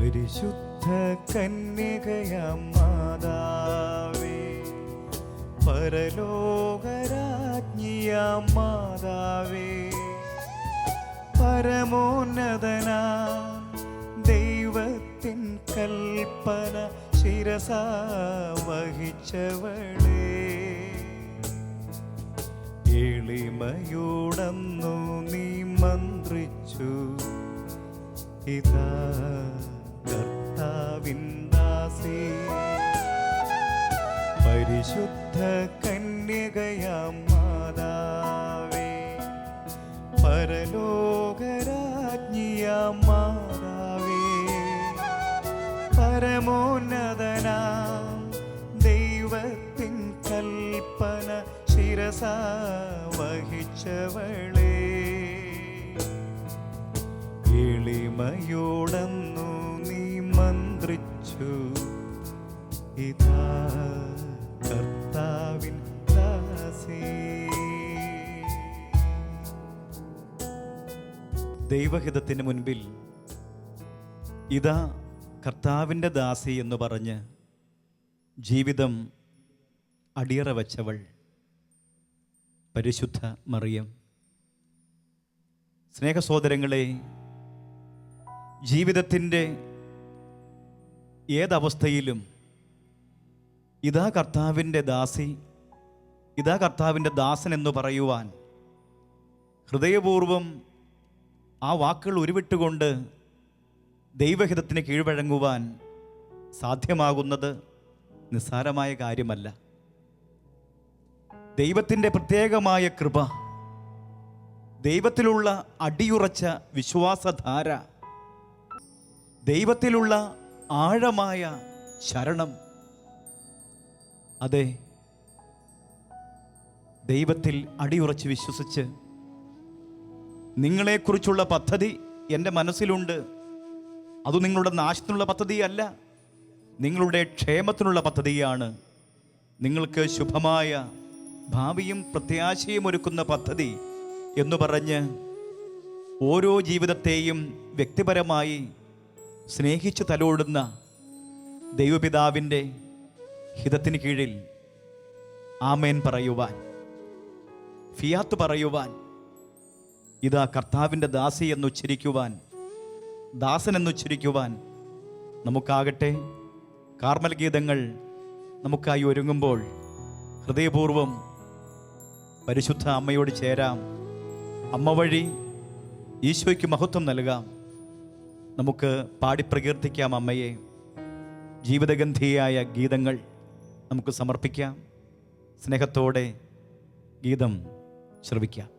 പരിശുദ്ധ കന്യകയാം മാതാവേ, പരലോകരാജ്ഞിയാം മാതാവേ, പരമോന്നതനാ ദൈവത്തിൻ കൽപ്പന ശിരസാ വഹിച്ചവളേ, എളിമയോടന്നു നീ മന്ത്രിച്ചു, ഇതാ കർത്താവിൻ ദാസി. പരിശുദ്ധ കന്യകയാം മാതാവേ, പരലോകരാജ്ഞിയാം മാതാവേ, പരമോന്നതനാം ദൈവത്തിൻ കൽപ്പന ശിരസാ വഹിച്ചവളേ, എളിമയോടന്നു നീ മന്ത്രിച്ചു, ഇതാ കർത്താവിൻ ദാസി. ദൈവഹിതത്തിന് മുൻപിൽ ഇതാ കർത്താവിൻ്റെ ദാസി എന്ന് പറഞ്ഞ് ജീവിതം അടിയറ വച്ചവൾ പരിശുദ്ധ മറിയം. സ്നേഹസഹോദരങ്ങളെ, ജീവിതത്തിൻ്റെ ഏതവസ്ഥയിലും ഇതാ കർത്താവിൻ്റെ ദാസി, ഇതാ കർത്താവിൻ്റെ ദാസൻ എന്ന് പറയുവാൻ ഹൃദയപൂർവം ആ വാക്കുകൾ ഉരുവിട്ടുകൊണ്ട് ദൈവഹിതത്തിന് കീഴ്വഴങ്ങുവാൻ സാധ്യമാകുന്നത് നിസ്സാരമായ കാര്യമല്ല. ദൈവത്തിൻ്റെ പ്രത്യേകമായ കൃപ, ദൈവത്തിലുള്ള അടിയുറച്ച വിശ്വാസധാര, ദൈവത്തിലുള്ള ആഴമായ ശരണം, അതെ, ദൈവത്തിൽ അടിയുറച്ച് വിശ്വസിച്ച് നിങ്ങളെക്കുറിച്ചുള്ള പദ്ധതി എൻ്റെ മനസ്സിലുണ്ട്, അത് നിങ്ങളുടെ നാശത്തിനുള്ള പദ്ധതിയല്ല, നിങ്ങളുടെ ക്ഷേമത്തിനുള്ള പദ്ധതിയാണ്, നിങ്ങൾക്ക് ശുഭമായ ഭാവിയും പ്രത്യാശയും ഒരുക്കുന്ന പദ്ധതി എന്ന് പറഞ്ഞ് ഓരോ ജീവിതത്തെയും വ്യക്തിപരമായി സ്നേഹിച്ച് തലോടുന്ന ദൈവപിതാവിൻ്റെ ഹിതത്തിന് കീഴിൽ ആമേൻ പറയുവാൻ, ഫിയാത്ത് പറയുവാൻ, ഇതാ കർത്താവിൻ്റെ ദാസി എന്നുച്ചരിക്കുവാൻ, ദാസൻ എന്നുച്ചരിക്കുവാൻ നമുക്കാകട്ടെ. കാർമൽ ഗീതങ്ങൾ നമുക്കായി ഒരുങ്ങുമ്പോൾ ഹൃദയപൂർവം പരിശുദ്ധ അമ്മയോട് ചേരാം. അമ്മ വഴി ഈശോയ്ക്ക് മഹത്വം നൽകാം. നമുക്ക് പാടി പ്രകീർത്തിക്കാം അമ്മയെ. ജീവിതഗന്ധിയായ ഗീതങ്ങൾ നമുക്ക് സമർപ്പിക്കാം. സ്നേഹത്തോടെ ഗീതം ശ്രവിക്കാം.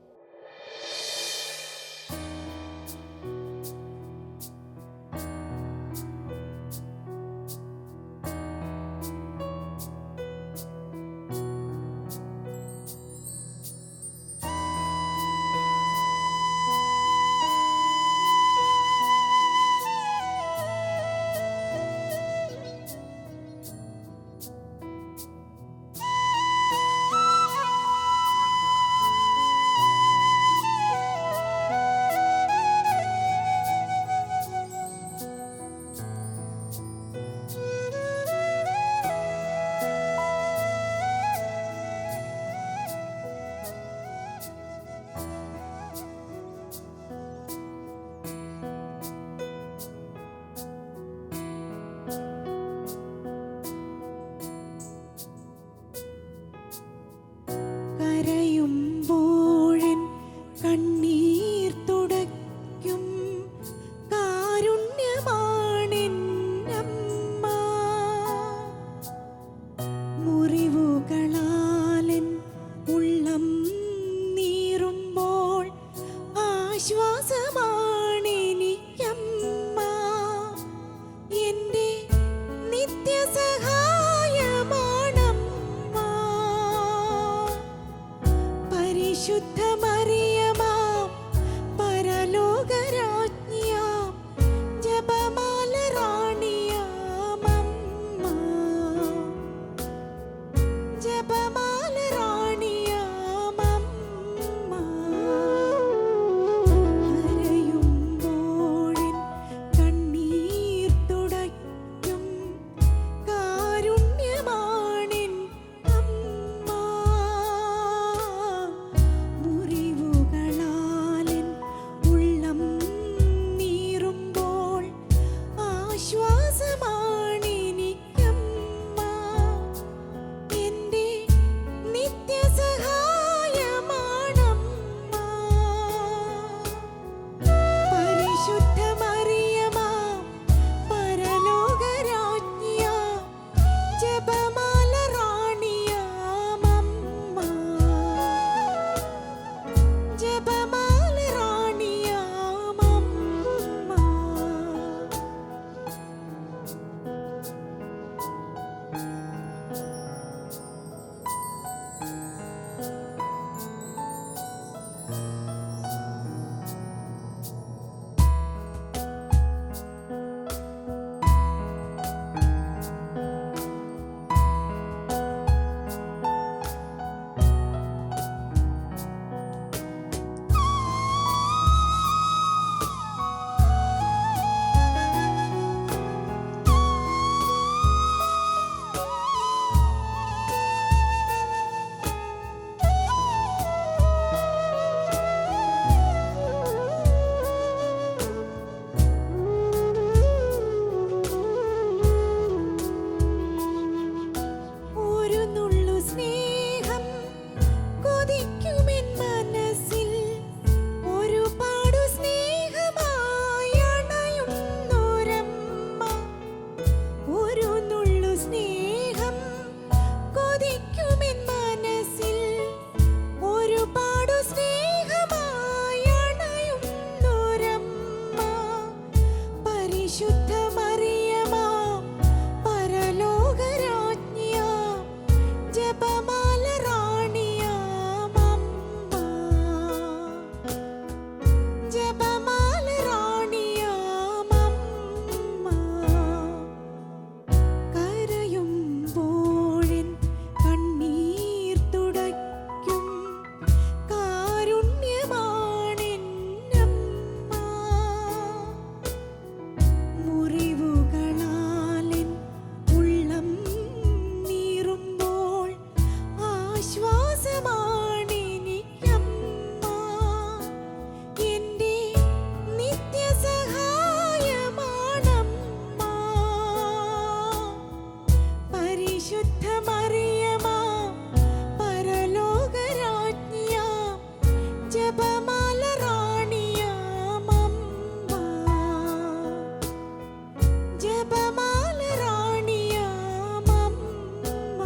പരിശുദ്ധ മറിയമാം പരലോകരാജ്ഞിയാം ജപമാല റാണിയാം അമ്മ, ജപമാല റാണിയാം അമ്മ. കരയുമ്പോഴെൻ കണ്ണീർ തുടയ്ക്കും കാരുണ്യമാണെന്നമ്മ. മുറിവുകളാലെൻ ഉള്ളം നീറുമ്പോൾ ആശ്വാസമാണെനിക്കമ്മ. എൻ്റെ നിത്യസഹായമാണമ്മ. പരിശുദ്ധ മറിയമാം പരലോകരാജ്ഞിയാം ജപമാല റാണിയാം അമ്മ, ജപമാല റാണിയാം അമ്മ.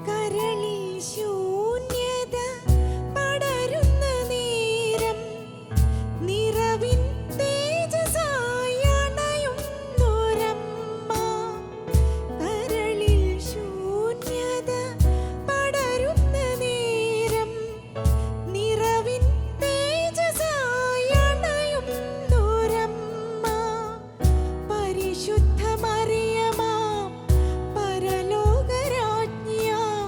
കരളിൽ ശൂന്യത പടരുന്ന നേരം നിറവിൻ തേജസ്സായി അണയുന്നൊരമ്മ. കരളിൽ ശൂന്യത പടരുന്ന നേരം നിറവിൻ തേജസ്സായി അണയുന്നൊരമ്മ. പരിശുദ്ധ മറിയമാം പരലോകരാജ്ഞിയാം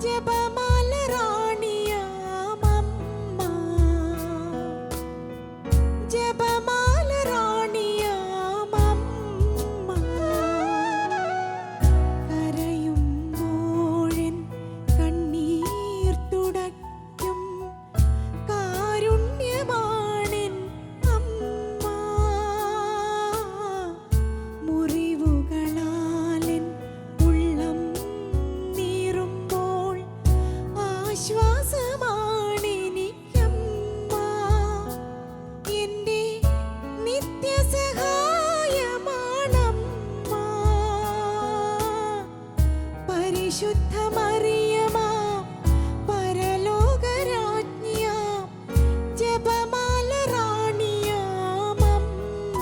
ജപമാല റാണിയാം അമ്മ, ജപമാല റാണിയാം അമ്മ. കരയുമ്പോഴെൻ കണ്ണീർ തുടയ്ക്കും കാരുണ്യമാണെൻ അമ്മ. മുറിവുകളാലെൻ ഉള്ളം നീറുമ്പോൾ ആശ്വാസമാണെനിക്കമ്മ. എൻ്റെ നിത്യസഹായമാണമ്മ. പരിശുദ്ധ മറിയമാം പരലോകരാജ്ഞിയാം ജപമാല റാണിയാം അമ്മ,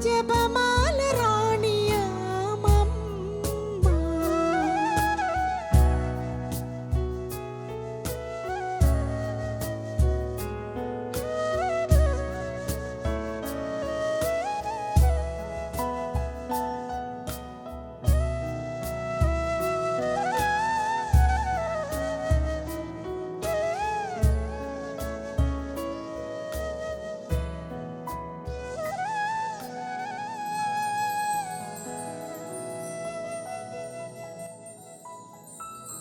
ജപമാല റാണിയാം അമ്മ.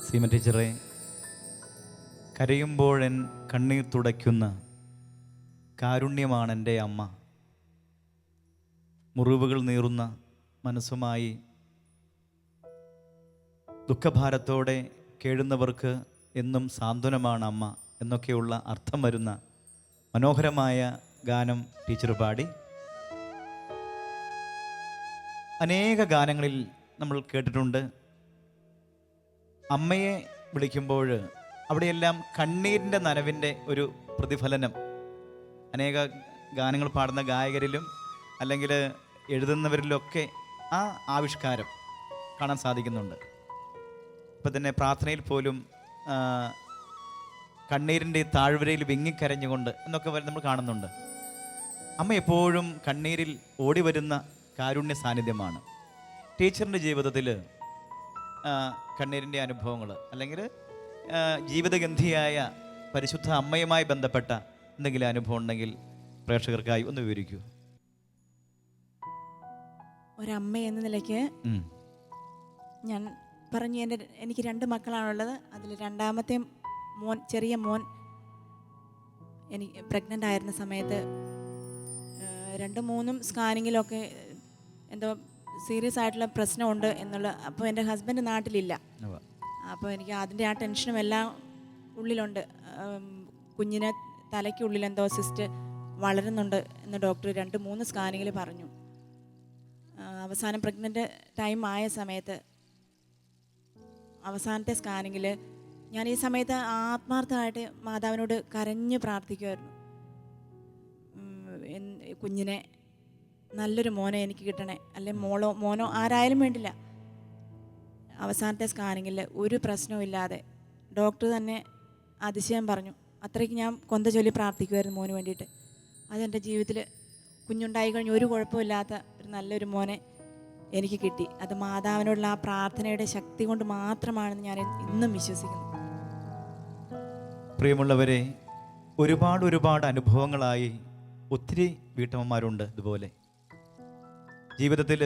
സീമ ടീച്ചറെ, കരയുമ്പോഴെൻ കണ്ണീർ തുടയ്ക്കുന്ന കാരുണ്യമാണ് എൻ്റെ അമ്മ. മുറിവുകൾ നീറുന്ന മനസ്സുമായി ദുഃഖഭാരത്തോടെ കേഴുന്നവർക്ക് എന്നും സാന്ത്വനമാണ് അമ്മ എന്നൊക്കെയുള്ള അർത്ഥം വരുന്ന മനോഹരമായ ഗാനം ടീച്ചർ പാടി. അനേക ഗാനങ്ങളിൽ നമ്മൾ കേട്ടിട്ടുണ്ട് അമ്മയെ വിളിക്കുമ്പോൾ അവിടെയെല്ലാം കണ്ണീരിൻ്റെ നനവിൻ്റെ ഒരു പ്രതിഫലനം അനേക ഗാനങ്ങൾ പാടുന്ന ഗായകരിലും അല്ലെങ്കിൽ എഴുതുന്നവരിലൊക്കെ ആ ആവിഷ്കാരം കാണാൻ സാധിക്കുന്നുണ്ട്. ഇപ്പം തന്നെ പ്രാർത്ഥനയിൽ പോലും കണ്ണീരിൻ്റെ താഴ്വരയിൽ വിങ്ങിക്കരഞ്ഞുകൊണ്ട് എന്നൊക്കെ നമ്മൾ കാണുന്നുണ്ട്. അമ്മ എപ്പോഴും കണ്ണീരിൽ ഓടി വരുന്ന കാരുണ്യ സാന്നിധ്യമാണ്. ടീച്ചറിൻ്റെ ജീവിതത്തിൽ കണ്ണീരിൻ്റെ അനുഭവങ്ങൾ അല്ലെങ്കിൽ ജീവിതഗന്ധിയായ പരിശുദ്ധ അമ്മയുമായി ബന്ധപ്പെട്ട എന്തെങ്കിലും അനുഭവം ഉണ്ടെങ്കിൽ പ്രേക്ഷകർക്കായി ഒന്ന് വിവരിക്കൂ. ഒരമ്മ എന്ന നിലയ്ക്ക് ഞാൻ പറഞ്ഞു എനിക്ക് 2 മക്കളാണുള്ളത്. അതിൽ രണ്ടാമത്തെ മോൻ, ചെറിയ മോൻ എനിക്ക് പ്രഗ്നൻ്റ് ആയിരുന്ന സമയത്ത് 2-3 സ്കാനിങ്ങിലൊക്കെ എന്തോ സീരിയസ് ആയിട്ടുള്ള പ്രശ്നമുണ്ട് എന്നുള്ള. അപ്പോൾ എൻ്റെ ഹസ്ബൻഡ് നാട്ടിലില്ല. അപ്പോൾ എനിക്ക് അതിൻ്റെ ആ ടെൻഷനും എല്ലാം ഉള്ളിലുണ്ട്. കുഞ്ഞിന് തലയ്ക്കുള്ളിൽ എന്തോ സിസ്റ്റ് വളരുന്നുണ്ട് എന്ന് ഡോക്ടർ 2-3 സ്കാനിങ്ങിൽ പറഞ്ഞു. അവസാനം പ്രഗ്നൻ്റ് ടൈം ആയ സമയത്ത് അവസാനത്തെ സ്കാനിങ്ങിൽ ഞാൻ ഈ സമയത്ത് ആത്മാർത്ഥമായിട്ട് മാതാവിനോട് കരഞ്ഞ് പ്രാർത്ഥിക്കുമായിരുന്നു. കുഞ്ഞിനെ നല്ലൊരു മോനെ എനിക്ക് കിട്ടണേ, അല്ലെങ്കിൽ മോനോ ആരായാലും വേണ്ടില്ല. അവസാനത്തെ സ്കാനിങ്ങിൽ ഒരു പ്രശ്നവും ഇല്ലാതെ ഡോക്ടർ തന്നെ അതിശയം പറഞ്ഞു. അത്രയ്ക്ക് ഞാൻ കൊന്ത ചൊല്ലി പ്രാർത്ഥിക്കുമായിരുന്നു മോന് വേണ്ടിയിട്ട്. അതെൻ്റെ ജീവിതത്തിൽ കുഞ്ഞുണ്ടായി കഴിഞ്ഞ് ഒരു കുഴപ്പമില്ലാത്ത ഒരു നല്ലൊരു മോനെ എനിക്ക് കിട്ടി. അത് മാതാവിനോടുള്ള ആ പ്രാർത്ഥനയുടെ ശക്തി കൊണ്ട് മാത്രമാണെന്ന് ഞാൻ ഇന്നും വിശ്വസിക്കുന്നു. പ്രിയമുള്ളവരെ, ഒരുപാട് അനുഭവങ്ങളായി ഒത്തിരി വീട്ടമ്മമാരുണ്ട് ഇതുപോലെ. ജീവിതത്തിൽ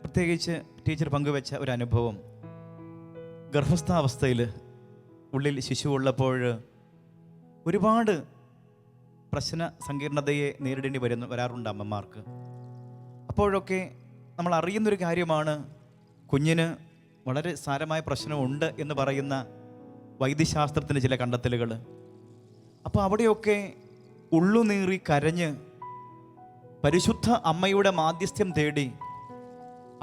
പ്രത്യേകിച്ച് ടീച്ചർ പങ്കുവെച്ച ഒരു അനുഭവം, ഗർഭസ്ഥാവസ്ഥയിൽ ഉള്ളിൽ ശിശുവുള്ളപ്പോൾ ഒരുപാട് പ്രശ്ന സങ്കീർണതയെ നേരിടേണ്ടി വരാറുണ്ട് അമ്മമാർക്ക്. അപ്പോഴൊക്കെ നമ്മൾ അറിയുന്നൊരു കാര്യമാണ്, കുഞ്ഞിന് വളരെ സാരമായ പ്രശ്നമുണ്ട് എന്ന് പറയുന്ന വൈദ്യശാസ്ത്രത്തിൻ്റെ ചില കണ്ടെത്തലുകൾ. അപ്പോൾ അവിടെയൊക്കെ ഉള്ളുനീറി കരഞ്ഞ് പരിശുദ്ധ അമ്മയുടെ മാധ്യസ്ഥ്യം തേടി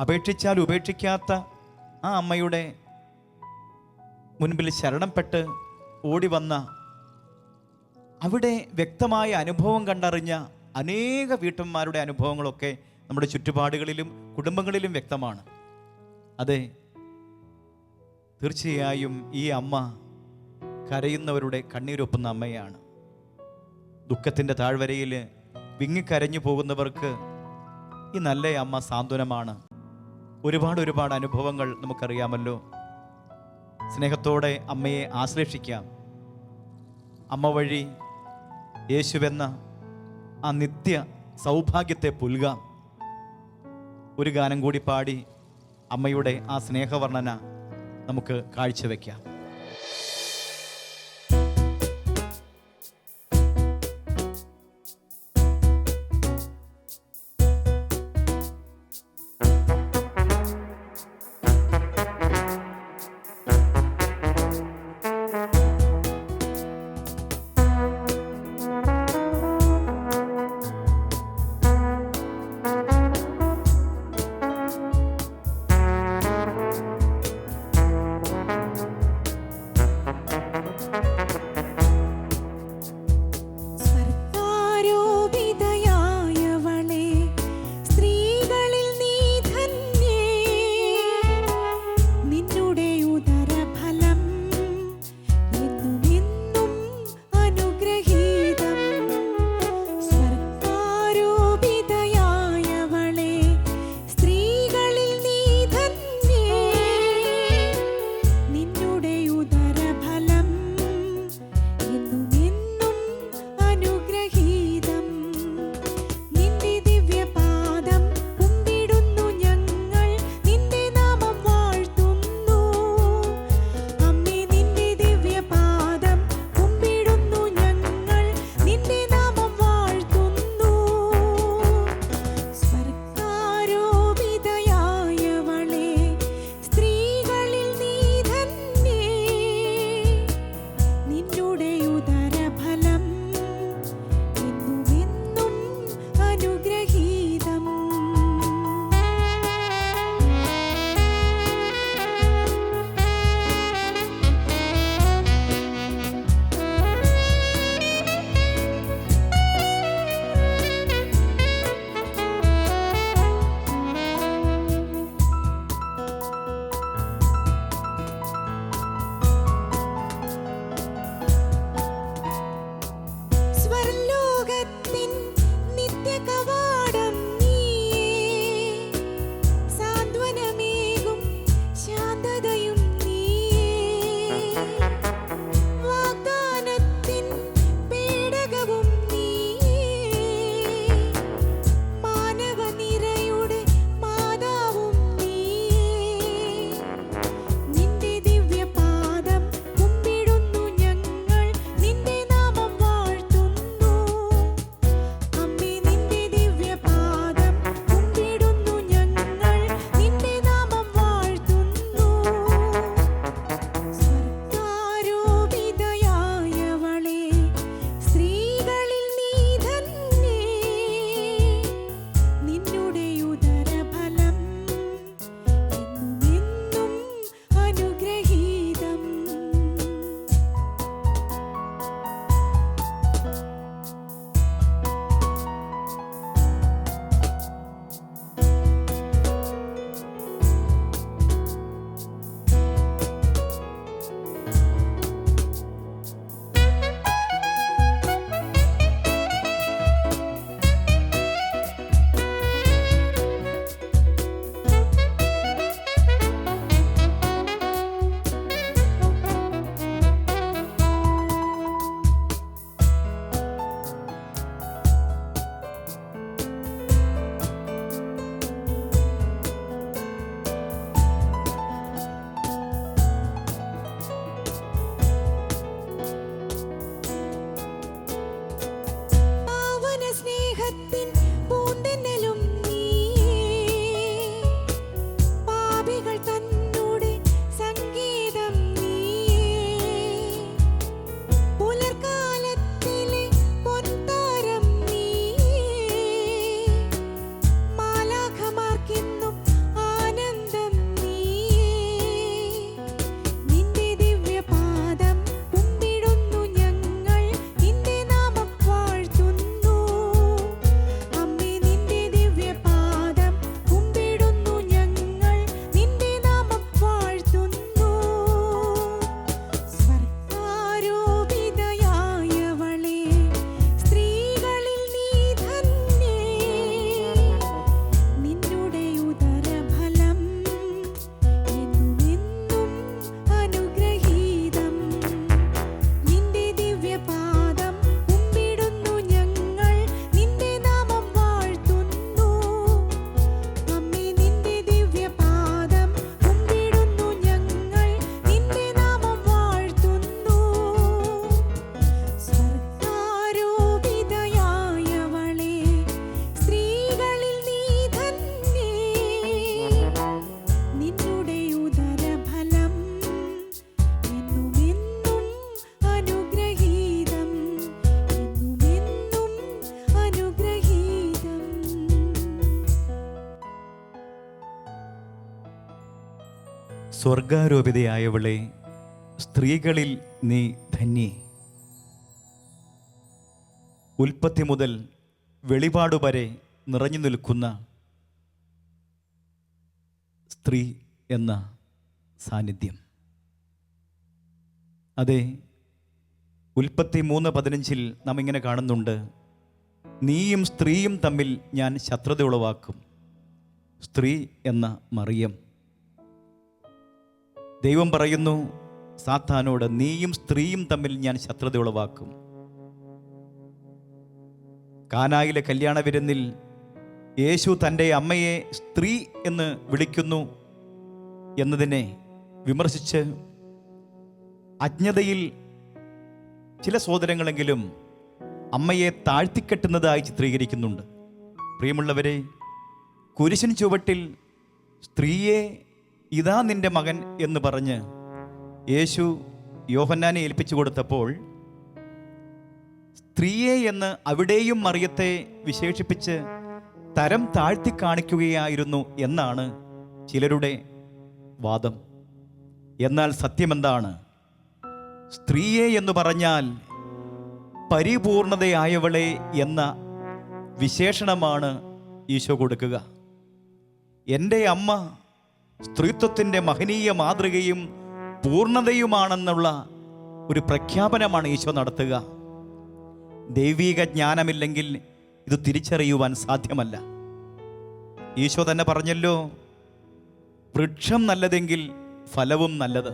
അപേക്ഷിച്ചാൽ ഉപേക്ഷിക്കാത്ത ആ അമ്മയുടെ മുൻപിൽ ശരണപ്പെട്ട് ഓടി വന്ന, അവിടെ വ്യക്തമായ അനുഭവം കണ്ടറിഞ്ഞ അനേക വീട്ടമ്മമാരുടെ അനുഭവങ്ങളൊക്കെ നമ്മുടെ ചുറ്റുപാടുകളിലും കുടുംബങ്ങളിലും വ്യക്തമാണ്. അതെ, തീർച്ചയായും ഈ അമ്മ കരയുന്നവരുടെ കണ്ണീരൊപ്പുന്ന അമ്മയാണ്. ദുഃഖത്തിൻ്റെ താഴ്വരയിൽ വിങ്ങിക്കരഞ്ഞു പോകുന്നവർക്ക് ഈ നല്ല അമ്മ സാന്ത്വനമാണ്. ഒരുപാട് അനുഭവങ്ങൾ നമുക്കറിയാമല്ലോ. സ്നേഹത്തോടെ അമ്മയെ ആശ്ലേഷിക്കാം. അമ്മ വഴി യേശുവെന്ന ആ നിത്യ സൗഭാഗ്യത്തെ പുൽകാം. ഒരു ഗാനം കൂടി പാടി അമ്മയുടെ ആ സ്നേഹവർണ്ണന നമുക്ക് കാഴ്ചവെക്കാം. സ്വർഗാരോപിതയായവളെ, സ്ത്രീകളിൽ നീ ധന്യേ. ഉൽപ്പത്തി മുതൽ വെളിപാട് വരെ നിറഞ്ഞു നിൽക്കുന്ന സ്ത്രീ എന്ന സാന്നിധ്യം. അതെ, ഉൽപ്പത്തി 3:15 നാം ഇങ്ങനെ കാണുന്നുണ്ട്: നീയും സ്ത്രീയും തമ്മിൽ ഞാൻ ശത്രുത ഉളവാക്കും. സ്ത്രീ എന്ന മറിയം. ദൈവം പറയുന്നു സാത്താനോട്, നീയും സ്ത്രീയും തമ്മിൽ ഞാൻ ശത്രുത ഉളവാക്കും. കാനായിലെ കല്യാണ വിരുന്നിൽ യേശു തൻ്റെ അമ്മയെ സ്ത്രീ എന്ന് വിളിക്കുന്നു എന്നതിനെ വിമർശിച്ച് അജ്ഞതയിൽ ചില സഹോദരങ്ങളെങ്കിലും അമ്മയെ താഴ്ത്തിക്കെട്ടുന്നതായി ചിത്രീകരിക്കുന്നുണ്ട്. പ്രിയമുള്ളവരെ, കുരിശിൻ ചുവട്ടിൽ സ്ത്രീയെ ഇതാ നിന്റെ മകൻ എന്ന് പറഞ്ഞ് യേശു യോഹന്നാനെ ഏൽപ്പിച്ചു കൊടുത്തപ്പോൾ സ്ത്രീയെ എന്ന് അവിടെയും മറിയത്തെ വിശേഷിപ്പിച്ച് തരം താഴ്ത്തി കാണിക്കുകയായിരുന്നു എന്നാണ് ചിലരുടെ വാദം. എന്നാൽ സത്യമെന്താണ്? സ്ത്രീയെ എന്ന് പറഞ്ഞാൽ പരിപൂർണതയായവളെ എന്ന വിശേഷണമാണ് ഈശോ കൊടുക്കുക. എൻ്റെ അമ്മ സ്ത്രീത്വത്തിൻ്റെ മഹനീയ മാതൃകയും പൂർണ്ണതയുമാണെന്നുള്ള ഒരു പ്രഖ്യാപനമാണ് ഈശോ നടത്തുക. ദൈവീക ജ്ഞാനമില്ലെങ്കിൽ ഇത് തിരിച്ചറിയുവാൻ സാധ്യമല്ല. ഈശോ തന്നെ പറഞ്ഞല്ലോ, വൃക്ഷം നല്ലതെങ്കിൽ ഫലവും നല്ലത്,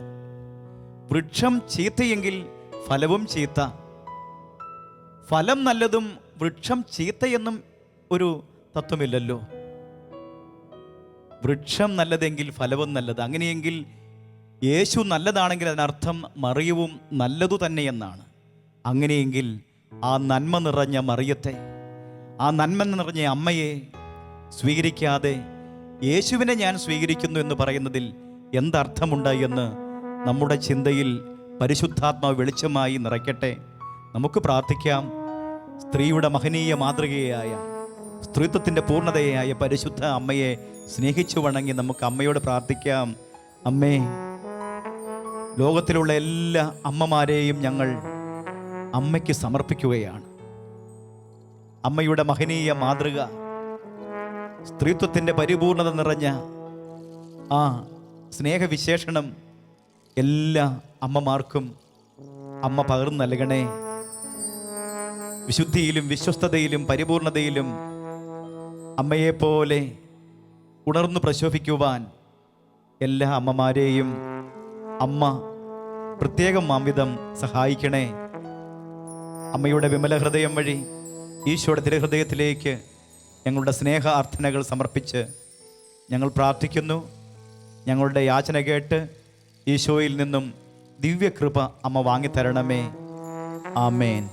വൃക്ഷം ചീത്തയെങ്കിൽ ഫലവും ചീത്ത. ഫലം നല്ലതും വൃക്ഷം ചീത്തയെന്നും ഒരു തത്വമില്ലല്ലോ. വൃക്ഷം നല്ലതെങ്കിൽ ഫലവും നല്ലത്. അങ്ങനെയെങ്കിൽ യേശു നല്ലതാണെങ്കിൽ അതിനർത്ഥം മറിയവും നല്ലതു തന്നെയെന്നാണ്. അങ്ങനെയെങ്കിൽ ആ നന്മ നിറഞ്ഞ മറിയത്തെ, ആ നന്മ നിറഞ്ഞ അമ്മയെ സ്വീകരിക്കാതെ യേശുവിനെ ഞാൻ സ്വീകരിക്കുന്നു എന്ന് പറയുന്നതിൽ എന്തർത്ഥമുണ്ട് എന്ന് നമ്മുടെ ചിന്തയിൽ പരിശുദ്ധാത്മാവ് വെളിച്ചമായി നിറയ്ക്കട്ടെ. നമുക്ക് പ്രാർത്ഥിക്കാം. സ്ത്രീയുടെ മഹനീയ മാതൃകയായ, സ്ത്രീത്വത്തിൻ്റെ പൂർണ്ണതയായ പരിശുദ്ധ അമ്മയെ സ്നേഹിച്ചു വണങ്ങി നമുക്ക് അമ്മയോട് പ്രാർത്ഥിക്കാം. അമ്മേ, ലോകത്തിലുള്ള എല്ലാ അമ്മമാരെയും ഞങ്ങൾ അമ്മയ്ക്ക് സമർപ്പിക്കുകയാണ്. അമ്മയുടെ മഹനീയ മാതൃക, സ്ത്രീത്വത്തിൻ്റെ പരിപൂർണത നിറഞ്ഞ ആ സ്നേഹവിശേഷണം എല്ലാ അമ്മമാർക്കും അമ്മ പകർന്നു നൽകണേ. വിശുദ്ധിയിലും വിശ്വസ്തതയിലും പരിപൂർണതയിലും അമ്മയെപ്പോലെ ഉണർന്നു പ്രശോഭിക്കുവാൻ എല്ലാ അമ്മമാരെയും അമ്മ പ്രത്യേകം മാംവിധം സഹായിക്കണേ. അമ്മയുടെ വിമല ഹൃദയം വഴി ഈശോയുടെ തിരുഹൃദയത്തിലേക്ക് ഞങ്ങളുടെ സ്നേഹ അർത്ഥനകൾ സമർപ്പിച്ച് ഞങ്ങൾ പ്രാർത്ഥിക്കുന്നു. ഞങ്ങളുടെ യാചന കേട്ട് ഈശോയിൽ നിന്നും ദിവ്യകൃപ അമ്മ വാങ്ങിത്തരണമേ. ആമേൻ.